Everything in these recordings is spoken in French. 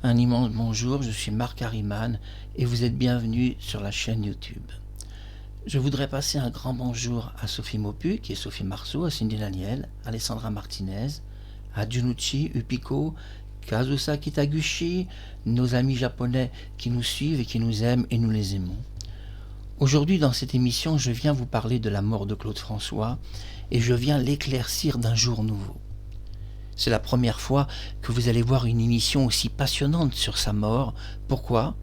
Un immense bonjour, je suis Marc Harriman et vous êtes bienvenus sur la chaîne YouTube. Je voudrais passer un grand bonjour à Sophie Maupu, qui est Sophie Marceau, à Cindy Daniel, à Alessandra Martinez, à Junichi Upiko, Kazusa Kitaguchi, nos amis japonais qui nous suivent et qui nous aiment et nous les aimons. Aujourd'hui, dans cette émission, je viens vous parler de la mort de Claude François et je viens l'éclaircir d'un jour nouveau. C'est la première fois que vous allez voir une émission aussi passionnante sur sa mort. Pourquoi ?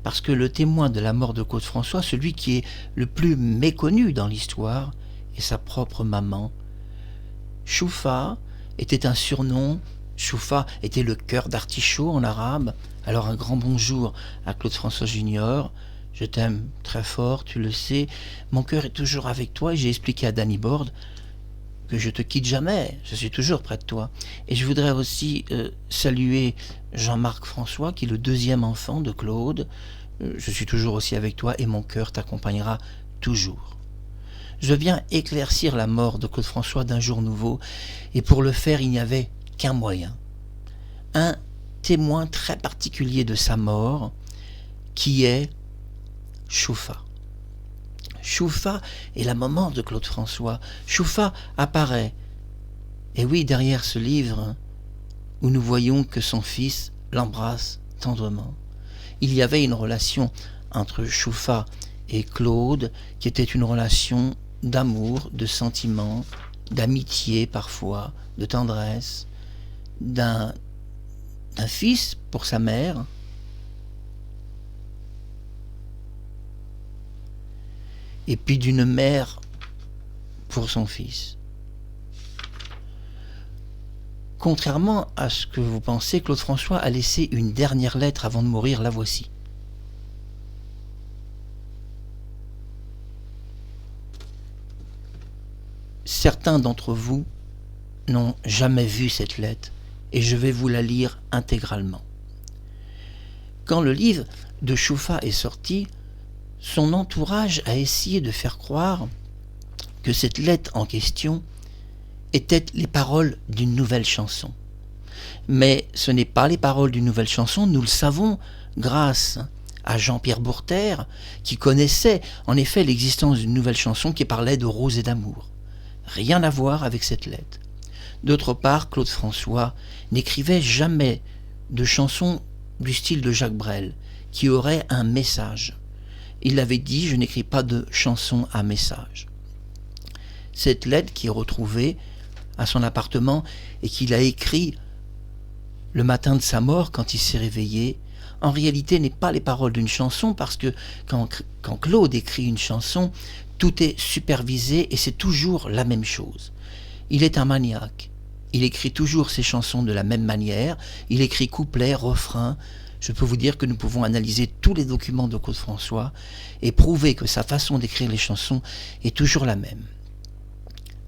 Parce que le témoin de la mort de Claude François, celui qui est le plus méconnu dans l'histoire, est sa propre maman. Choufa était un surnom. Choufa était le cœur d'artichaut en arabe. Alors un grand bonjour à Claude François Junior. Je t'aime très fort, tu le sais. Mon cœur est toujours avec toi et j'ai expliqué à Danny Borde que je te quitte jamais, je suis toujours près de toi. Et je voudrais aussi saluer Jean-Marc François, qui est le deuxième enfant de Claude. Je suis toujours aussi avec toi et mon cœur t'accompagnera toujours. Je viens éclaircir la mort de Claude François d'un jour nouveau, et pour le faire, il n'y avait qu'un moyen. Un témoin très particulier de sa mort, qui est Choufa. Choufa est la maman de Claude François. Choufa apparaît. Et oui, derrière ce livre, où nous voyons que son fils l'embrasse tendrement. Il y avait une relation entre Choufa et Claude, qui était une relation d'amour, de sentiment, d'amitié parfois, de tendresse, d'un fils pour sa mère, et puis d'une mère pour son fils. Contrairement à ce que vous pensez, Claude François a laissé une dernière lettre avant de mourir, la voici. Certains d'entre vous n'ont jamais vu cette lettre et je vais vous la lire intégralement. Quand le livre de Choufa est sorti, son entourage a essayé de faire croire que cette lettre en question étaient les paroles d'une nouvelle chanson. Mais ce n'est pas les paroles d'une nouvelle chanson, nous le savons grâce à Jean-Pierre Bourter, qui connaissait en effet l'existence d'une nouvelle chanson qui parlait de rose et d'amour. Rien à voir avec cette lettre. D'autre part, Claude François n'écrivait jamais de chansons du style de Jacques Brel, qui aurait un message. Il avait dit « Je n'écris pas de chansons à message ». Cette lettre qui est retrouvée à son appartement et qu'il a écrit le matin de sa mort quand il s'est réveillé, en réalité n'est pas les paroles d'une chanson parce que quand Claude écrit une chanson, tout est supervisé et c'est toujours la même chose. Il est un maniaque. Il écrit toujours ses chansons de la même manière. Il écrit couplets, refrains. Je peux vous dire que nous pouvons analyser tous les documents de Claude François et prouver que sa façon d'écrire les chansons est toujours la même.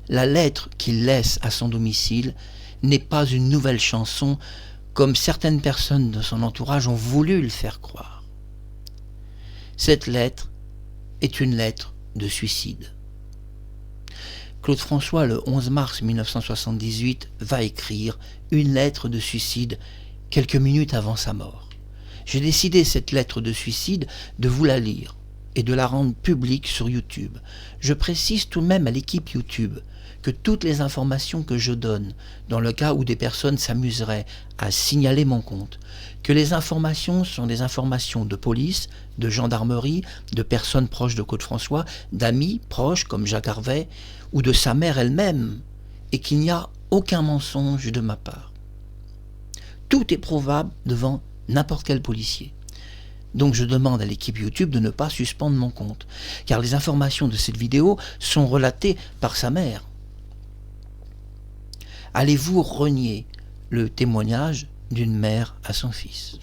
La lettre qu'il laisse à son domicile n'est pas une nouvelle chanson comme certaines personnes de son entourage ont voulu le faire croire. Cette lettre est une lettre de suicide. Claude François, le 11 mars 1978, va écrire une lettre de suicide quelques minutes avant sa mort. J'ai décidé cette lettre de suicide de vous la lire et de la rendre publique sur YouTube. Je précise tout de même à l'équipe YouTube que toutes les informations que je donne, dans le cas où des personnes s'amuseraient à signaler mon compte, que les informations sont des informations de police, de gendarmerie, de personnes proches de Claude François, d'amis proches comme Jacques Harvey, ou de sa mère elle-même, et qu'il n'y a aucun mensonge de ma part. Tout est prouvable devant n'importe quel policier. Donc je demande à l'équipe YouTube de ne pas suspendre mon compte, car les informations de cette vidéo sont relatées par sa mère. Allez-vous renier le témoignage d'une mère à son fils?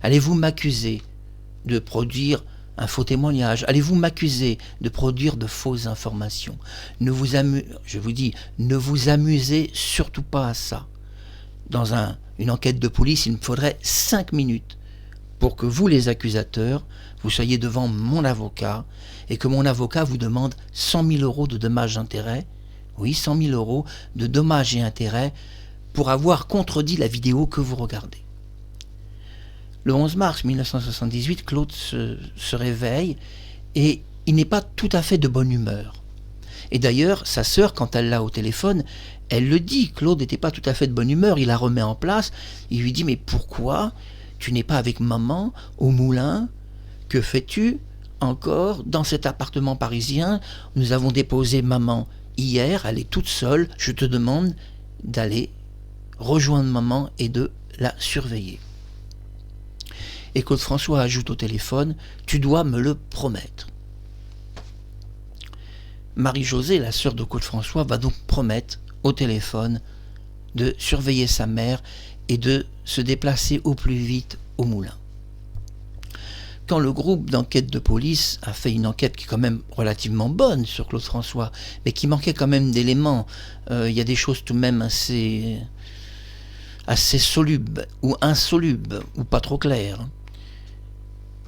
Allez-vous m'accuser de produire un faux témoignage? Allez-vous m'accuser de produire de fausses informations? Je vous dis, ne vous amusez surtout pas à ça. Dans une enquête de police, il me faudrait 5 minutes pour que vous, les accusateurs, vous soyez devant mon avocat et que mon avocat vous demande 100 000 € de dommages et intérêts. Oui, 100 000 € de dommages et intérêts pour avoir contredit la vidéo que vous regardez. Le 11 mars 1978, Claude se réveille et il n'est pas tout à fait de bonne humeur. Et d'ailleurs, sa sœur, quand elle l'a au téléphone, elle le dit, Claude n'était pas tout à fait de bonne humeur, il la remet en place, il lui dit « Mais pourquoi tu n'es pas avec maman au moulin? Que fais-tu encore dans cet appartement parisien? Nous avons déposé maman hier, elle est toute seule, je te demande d'aller rejoindre maman et de la surveiller. » Et Claude François ajoute au téléphone « Tu dois me le promettre. » Marie-Josée, la sœur de Claude François, va donc promettre au téléphone de surveiller sa mère et de se déplacer au plus vite au moulin. Quand le groupe d'enquête de police a fait une enquête qui est quand même relativement bonne sur Claude François, mais qui manquait quand même d'éléments, il y a des choses tout de même assez solubles ou insolubles ou pas trop claires.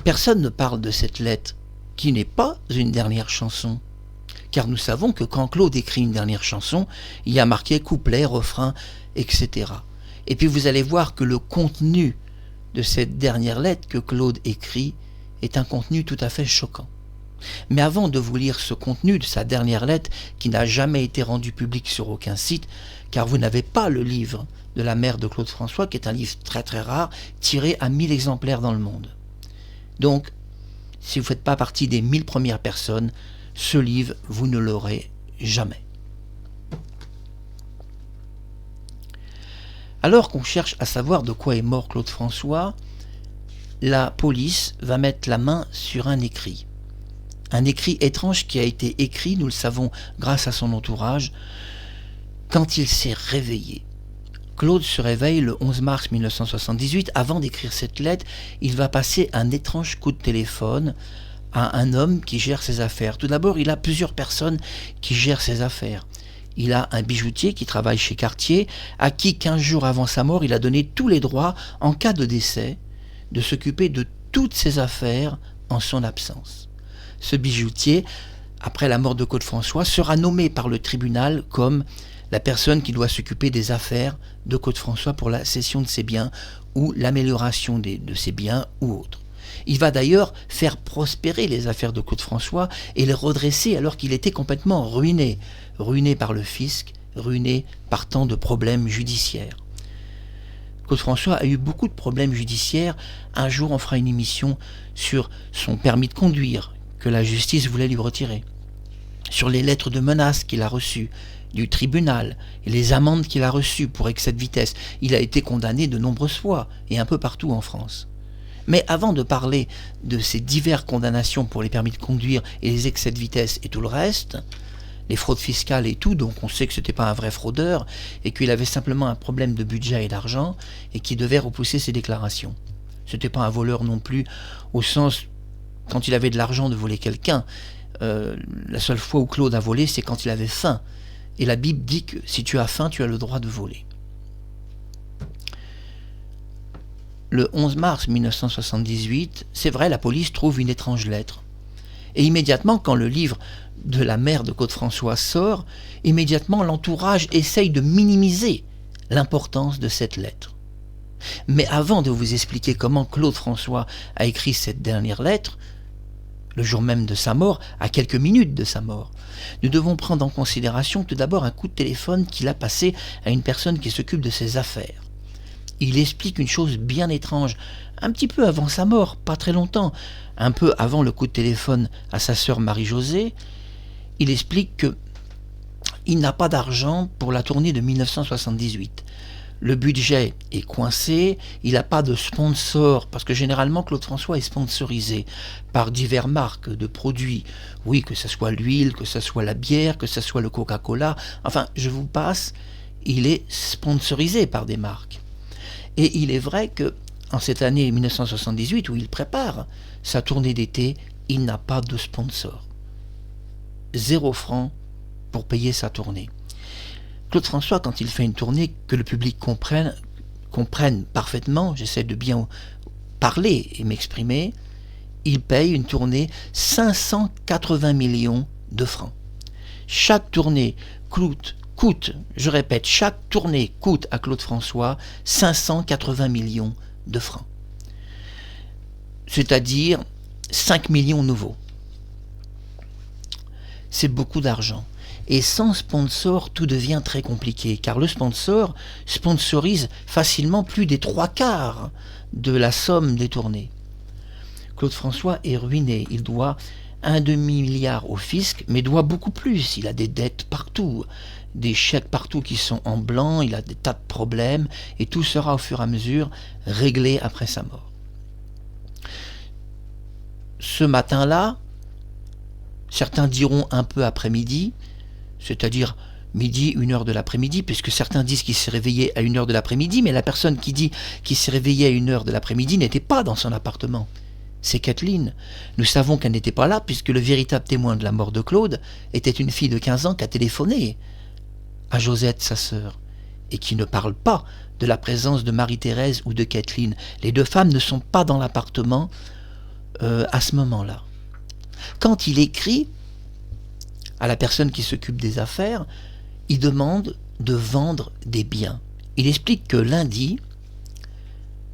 Personne ne parle de cette lettre qui n'est pas une dernière chanson. Car nous savons que quand Claude écrit une dernière chanson, il y a marqué couplet, refrain, etc. Et puis vous allez voir que le contenu de cette dernière lettre que Claude écrit est un contenu tout à fait choquant. Mais avant de vous lire ce contenu de sa dernière lettre, qui n'a jamais été rendu public sur aucun site, car vous n'avez pas le livre de la mère de Claude François, qui est un livre très très rare, tiré à 1000 exemplaires dans le monde. Donc, si vous ne faites pas partie des 1000 premières personnes, ce livre, vous ne l'aurez jamais. Alors qu'on cherche à savoir de quoi est mort Claude François, la police va mettre la main sur un écrit. Un écrit étrange qui a été écrit, nous le savons grâce à son entourage, quand il s'est réveillé. Claude se réveille le 11 mars 1978. Avant d'écrire cette lettre, il va passer un étrange coup de téléphone à un homme qui gère ses affaires. Tout d'abord, il a plusieurs personnes qui gèrent ses affaires. Il a un bijoutier qui travaille chez Cartier, à qui 15 jours avant sa mort, il a donné tous les droits, en cas de décès, de s'occuper de toutes ses affaires en son absence. Ce bijoutier, après la mort de Claude François, sera nommé par le tribunal comme la personne qui doit s'occuper des affaires de Claude François pour la cession de ses biens ou l'amélioration de ses biens ou autres. Il va d'ailleurs faire prospérer les affaires de Claude François et les redresser alors qu'il était complètement ruiné. Ruiné par le fisc, ruiné par tant de problèmes judiciaires. Claude François a eu beaucoup de problèmes judiciaires. Un jour, on fera une émission sur son permis de conduire que la justice voulait lui retirer, sur les lettres de menaces qu'il a reçues du tribunal et les amendes qu'il a reçues pour excès de vitesse. Il a été condamné de nombreuses fois et un peu partout en France. Mais avant de parler de ces diverses condamnations pour les permis de conduire et les excès de vitesse et tout le reste, les fraudes fiscales et tout, donc on sait que ce n'était pas un vrai fraudeur et qu'il avait simplement un problème de budget et d'argent et qu'il devait repousser ses déclarations. Ce n'était pas un voleur non plus au sens, quand il avait de l'argent, de voler quelqu'un. La seule fois où Claude a volé, c'est quand il avait faim. Et la Bible dit que si tu as faim, tu as le droit de voler. Le 11 mars 1978, c'est vrai, la police trouve une étrange lettre. Et immédiatement, quand le livre de la mère de Claude François sort, immédiatement l'entourage essaye de minimiser l'importance de cette lettre. Mais avant de vous expliquer comment Claude François a écrit cette dernière lettre, le jour même de sa mort, à quelques minutes de sa mort, nous devons prendre en considération tout d'abord un coup de téléphone qu'il a passé à une personne qui s'occupe de ses affaires. Il explique une chose bien étrange, un petit peu avant sa mort, pas très longtemps, un peu avant le coup de téléphone à sa sœur Marie-Josée. Il explique qu'il n'a pas d'argent pour la tournée de 1978. Le budget est coincé, il n'a pas de sponsor, parce que généralement Claude François est sponsorisé par diverses marques de produits. Oui, que ce soit l'huile, que ce soit la bière, que ce soit le Coca-Cola, enfin, je vous passe, il est sponsorisé par des marques. Et il est vrai que en cette année 1978, où il prépare sa tournée d'été, il n'a pas de sponsor. 0 franc pour payer sa tournée. Claude François, quand il fait une tournée, que le public comprenne parfaitement, j'essaie de bien parler et m'exprimer, il paye une tournée 580 millions de francs. Chaque tournée coûte, je répète, chaque tournée coûte à Claude François 580 millions de francs. c'est-à-dire 5 millions nouveaux. C'est beaucoup d'argent. Et sans sponsor, tout devient très compliqué, car le sponsor sponsorise facilement plus des 3/4 de la somme détournée. Claude François est ruiné, il doit un demi-milliard au fisc, mais doit beaucoup plus. Il a des dettes partout, des chèques partout qui sont en blanc, il a des tas de problèmes, et tout sera au fur et à mesure réglé après sa mort. Ce matin-là, certains diront un peu après-midi, c'est-à-dire midi, 1h de l'après-midi, puisque certains disent qu'il s'est réveillé à 1h de l'après-midi, mais la personne qui dit qu'il s'est réveillé à 1h de l'après-midi n'était pas dans son appartement. C'est Kathleen. Nous savons qu'elle n'était pas là, puisque le véritable témoin de la mort de Claude était une fille de 15 ans qui a téléphoné à Josette, sa sœur, et qui ne parle pas de la présence de Marie-Thérèse ou de Kathleen. Les deux femmes ne sont pas dans l'appartement à ce moment-là. Quand il écrit à la personne qui s'occupe des affaires, il demande de vendre des biens. Il explique que lundi,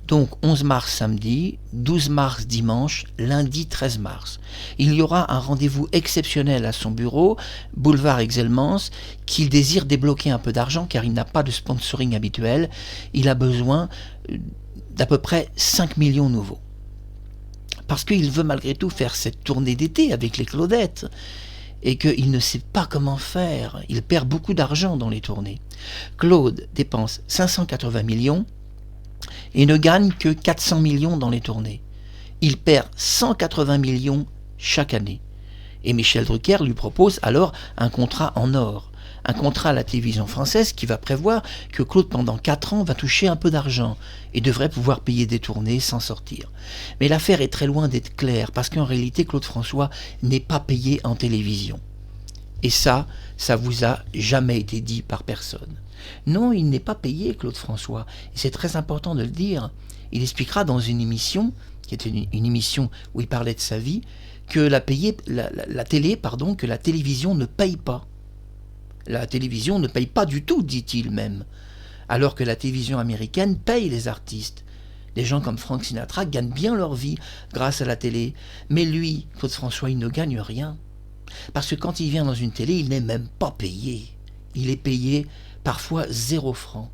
donc 11 mars samedi, 12 mars dimanche, lundi 13 mars, il y aura un rendez-vous exceptionnel à son bureau, boulevard Exelmans, qu'il désire débloquer un peu d'argent car il n'a pas de sponsoring habituel. Il a besoin d'à peu près 5 millions nouveaux. Parce qu'il veut malgré tout faire cette tournée d'été avec les Claudettes et qu'il ne sait pas comment faire. Il perd beaucoup d'argent dans les tournées. Claude dépense 580 millions et ne gagne que 400 millions dans les tournées. Il perd 180 millions chaque année. Et Michel Drucker lui propose alors un contrat en or. Un contrat à la télévision française qui va prévoir que Claude, pendant 4 ans, va toucher un peu d'argent et devrait pouvoir payer des tournées sans sortir. Mais l'affaire est très loin d'être claire, parce qu'en réalité, Claude François n'est pas payé en télévision. Et ça vous a jamais été dit par personne. Non, il n'est pas payé, Claude François. Et c'est très important de le dire. Il expliquera dans une émission, qui était une émission où il parlait de sa vie, que la télévision ne paye pas. La télévision ne paye pas du tout, dit-il même, alors que la télévision américaine paye les artistes. Des gens comme Frank Sinatra gagnent bien leur vie grâce à la télé, mais lui, Claude François, il ne gagne rien. Parce que quand il vient dans une télé, il n'est même pas payé. Il est payé parfois 0 francs.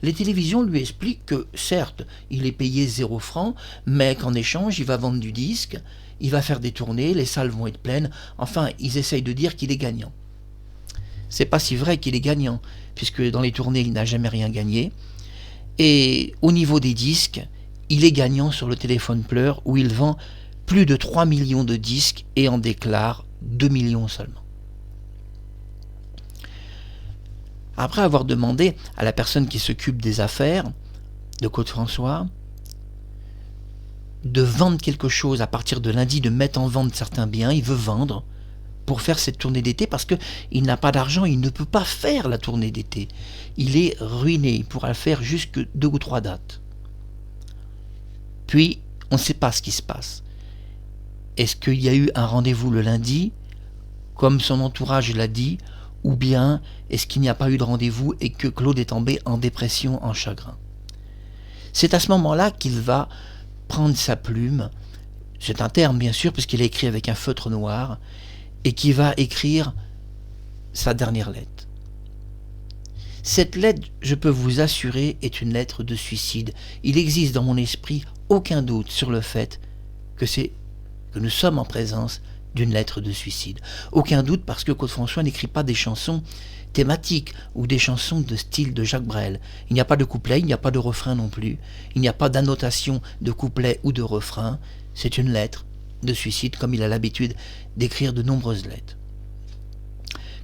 Les télévisions lui expliquent que, certes, il est payé 0 francs, mais qu'en échange, il va vendre du disque, il va faire des tournées, les salles vont être pleines, enfin, ils essayent de dire qu'il est gagnant. C'est pas si vrai qu'il est gagnant, puisque dans les tournées, il n'a jamais rien gagné. Et au niveau des disques, il est gagnant sur le téléphone pleur, où il vend plus de 3 millions de disques et en déclare 2 millions seulement. Après avoir demandé à la personne qui s'occupe des affaires de Claude François de vendre quelque chose à partir de lundi, de mettre en vente certains biens, il veut vendre pour faire cette tournée d'été parce qu'il n'a pas d'argent, il ne peut pas faire la tournée d'été. Il est ruiné, il pourra le faire jusque 2 ou 3 dates. Puis, on ne sait pas ce qui se passe. Est-ce qu'il y a eu un rendez-vous le lundi, comme son entourage l'a dit, ou bien est-ce qu'il n'y a pas eu de rendez-vous et que Claude est tombé en dépression, en chagrin? C'est à ce moment-là qu'il va prendre sa plume, c'est un terme bien sûr, puisqu'il a écrit avec un feutre noir, et qui va écrire sa dernière lettre. Cette lettre, je peux vous assurer, est une lettre de suicide. Il existe dans mon esprit aucun doute sur le fait que nous sommes en présence d'une lettre de suicide. Aucun doute parce que Claude François n'écrit pas des chansons thématiques ou des chansons de style de Jacques Brel. Il n'y a pas de couplet, il n'y a pas de refrain non plus. Il n'y a pas d'annotation de couplet ou de refrain. C'est une lettre de suicide comme il a l'habitude d'écrire de nombreuses lettres.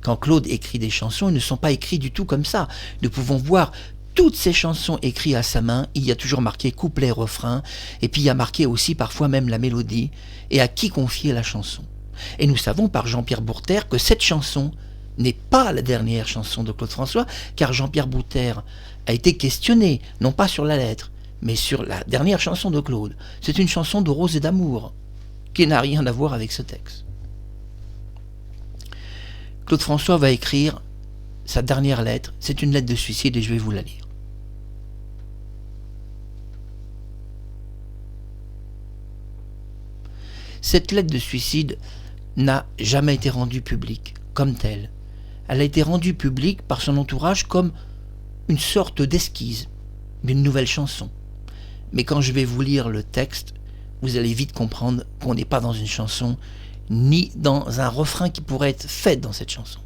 Quand Claude écrit des chansons, ils ne sont pas écrits du tout comme ça. Nous pouvons voir toutes ces chansons écrites à sa main, il y a toujours marqué couplet, refrain, et puis il y a marqué aussi parfois même la mélodie, et à qui confier la chanson. Et nous savons par Jean-Pierre Bourter que cette chanson n'est pas la dernière chanson de Claude François, car Jean-Pierre Bourter a été questionné, non pas sur la lettre, mais sur la dernière chanson de Claude. C'est une chanson de rose et d'amour, qui n'a rien à voir avec ce texte. Claude François va écrire sa dernière lettre, c'est une lettre de suicide et je vais vous la lire. Cette lettre de suicide n'a jamais été rendue publique comme telle. Elle a été rendue publique par son entourage comme une sorte d'esquisse d'une nouvelle chanson. Mais quand je vais vous lire le texte, vous allez vite comprendre qu'on n'est pas dans une chanson, ni dans un refrain qui pourrait être fait dans cette chanson.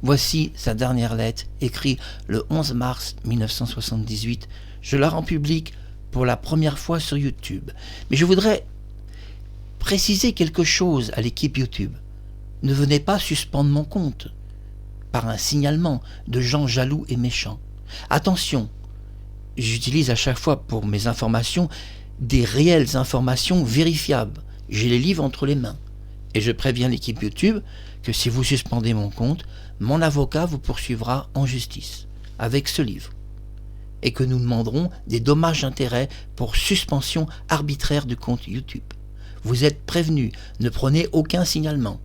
Voici sa dernière lettre, écrite le 11 mars 1978. Je la rends publique pour la première fois sur YouTube. Mais je voudrais préciser quelque chose à l'équipe YouTube. Ne venez pas suspendre mon compte par un signalement de gens jaloux et méchants. Attention, j'utilise à chaque fois pour mes informations des réelles informations vérifiables. J'ai les livres entre les mains. Et je préviens l'équipe YouTube que si vous suspendez mon compte, mon avocat vous poursuivra en justice avec ce livre. Et que nous demanderons des dommages-intérêts pour suspension arbitraire du compte YouTube. Vous êtes prévenus, ne prenez aucun signalement.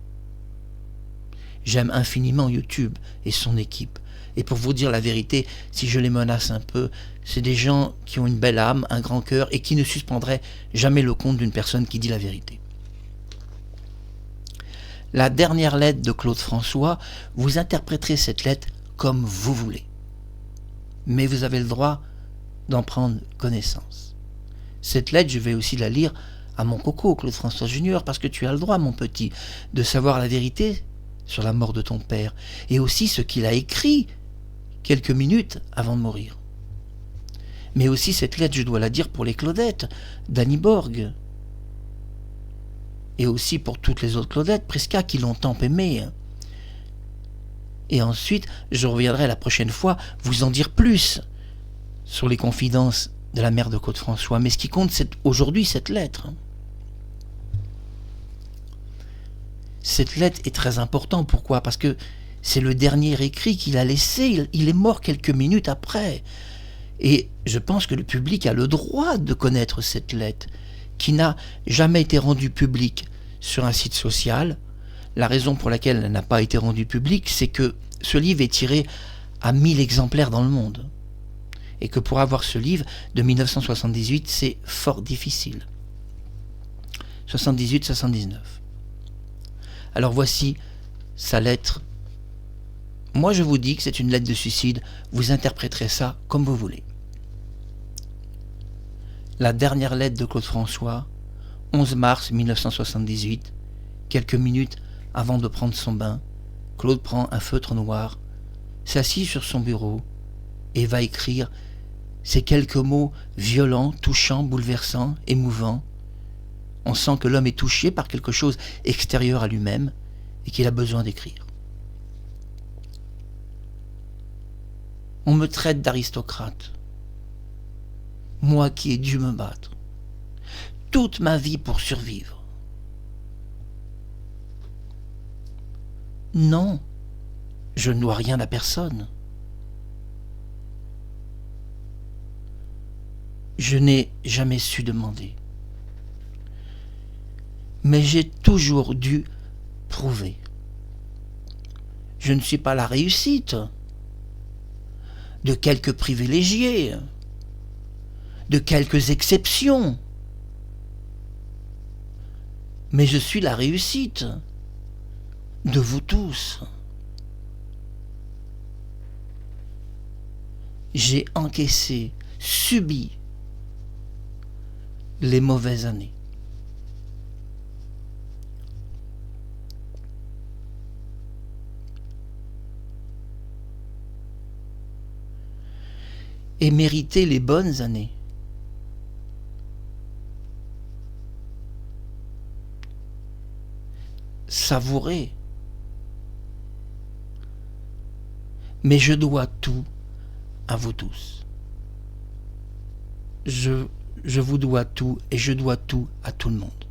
J'aime infiniment YouTube et son équipe. Et pour vous dire la vérité, si je les menace un peu, c'est des gens qui ont une belle âme, un grand cœur et qui ne suspendraient jamais le compte d'une personne qui dit la vérité. La dernière lettre de Claude François, vous interpréterez cette lettre comme vous voulez. Mais vous avez le droit d'en prendre connaissance. Cette lettre, je vais aussi la lire à mon coco, Claude François Junior, parce que tu as le droit, mon petit, de savoir la vérité sur la mort de ton père, et aussi ce qu'il a écrit quelques minutes avant de mourir. Mais aussi cette lettre, je dois la dire pour les Claudettes, d'Annie Borg, et aussi pour toutes les autres Claudettes, Prisca, qui l'ont tant aimé. Et ensuite, je reviendrai la prochaine fois vous en dire plus sur les confidences de la mère de Claude François. Mais ce qui compte, c'est aujourd'hui cette lettre. Cette lettre est très importante. Pourquoi ? Parce que c'est le dernier écrit qu'il a laissé. Il est mort quelques minutes après. Et je pense que le public a le droit de connaître cette lettre, qui n'a jamais été rendue publique sur un site social. La raison pour laquelle elle n'a pas été rendue publique, c'est que ce livre est tiré à 1000 exemplaires dans le monde. Et que pour avoir ce livre de 1978, c'est fort difficile. 78-79. Alors voici sa lettre. Moi je vous dis que c'est une lettre de suicide, vous interpréterez ça comme vous voulez. La dernière lettre de Claude François, 11 mars 1978, quelques minutes avant de prendre son bain, Claude prend un feutre noir, s'assit sur son bureau et va écrire ces quelques mots violents, touchants, bouleversants, émouvants. On sent que l'homme est touché par quelque chose extérieur à lui-même et qu'il a besoin d'écrire. On me traite d'aristocrate, moi qui ai dû me battre toute ma vie pour survivre. Non, je ne dois rien à personne. Je n'ai jamais su demander. Mais j'ai toujours dû prouver. Je ne suis pas la réussite de quelques privilégiés, de quelques exceptions, mais je suis la réussite de vous tous. J'ai encaissé, subi les mauvaises années. Et mérité les bonnes années. Savourer. Mais je dois tout à vous tous. Je vous dois tout et je dois tout à tout le monde.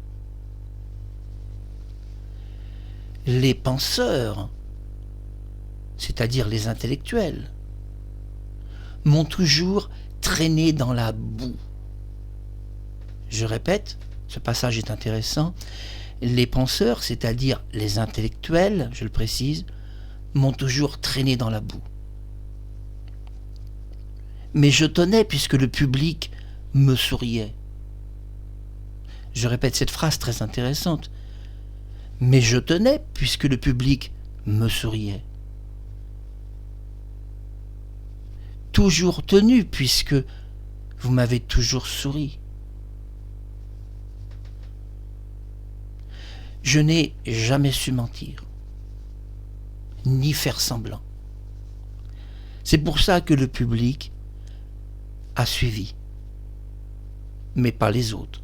Les penseurs, c'est-à-dire les intellectuels, m'ont toujours traîné dans la boue. Je répète, ce passage est intéressant. Les penseurs, c'est-à-dire les intellectuels, je le précise, m'ont toujours traîné dans la boue. Mais je tenais puisque le public me souriait. Je répète cette phrase très intéressante. Mais je tenais puisque le public me souriait. Toujours tenu puisque vous m'avez toujours souri. Je n'ai jamais su mentir, ni faire semblant. C'est pour ça que le public a suivi, mais pas les autres.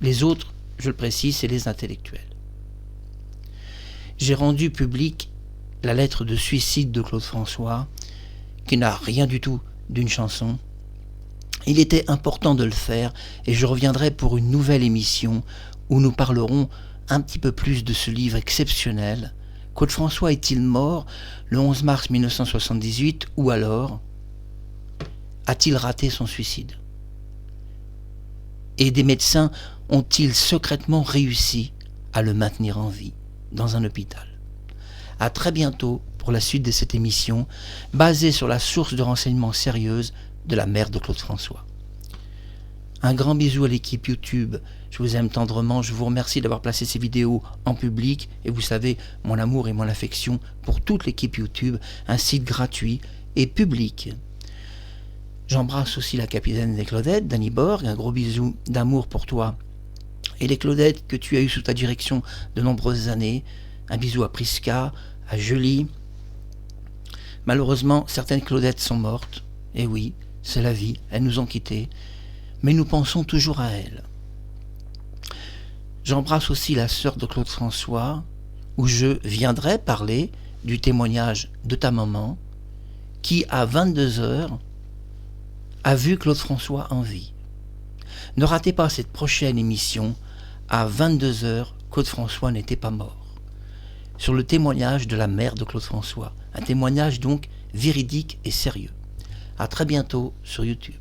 Les autres, je le précise, c'est les intellectuels. J'ai rendu public la lettre de suicide de Claude François, qui n'a rien du tout d'une chanson. Il était important de le faire et je reviendrai pour une nouvelle émission où nous parlerons un petit peu plus de ce livre exceptionnel. Claude François est-il mort le 11 mars 1978 ou alors a-t-il raté son suicide? Et des médecins ont-ils secrètement réussi à le maintenir en vie dans un hôpital? À très bientôt pour la suite de cette émission basée sur la source de renseignements sérieuse de la mère de Claude François. Un grand bisou à l'équipe YouTube, je vous aime tendrement, je vous remercie d'avoir placé ces vidéos en public et vous savez mon amour et mon affection pour toute l'équipe YouTube, un site gratuit et public. J'embrasse aussi la capitaine des Claudettes, Dani Borg, un gros bisou d'amour pour toi et les Claudettes que tu as eues sous ta direction de nombreuses années. Un bisou à Prisca, à Julie. Malheureusement, certaines Claudettes sont mortes. Et oui, c'est la vie, elles nous ont quittés. Mais nous pensons toujours à elles. J'embrasse aussi la sœur de Claude François, où je viendrai parler du témoignage de ta maman, qui à 22h a vu Claude François en vie. Ne ratez pas cette prochaine émission. À 22h, Claude François n'était pas mort. Sur le témoignage de la mère de Claude François. Un témoignage donc véridique et sérieux. À très bientôt sur YouTube.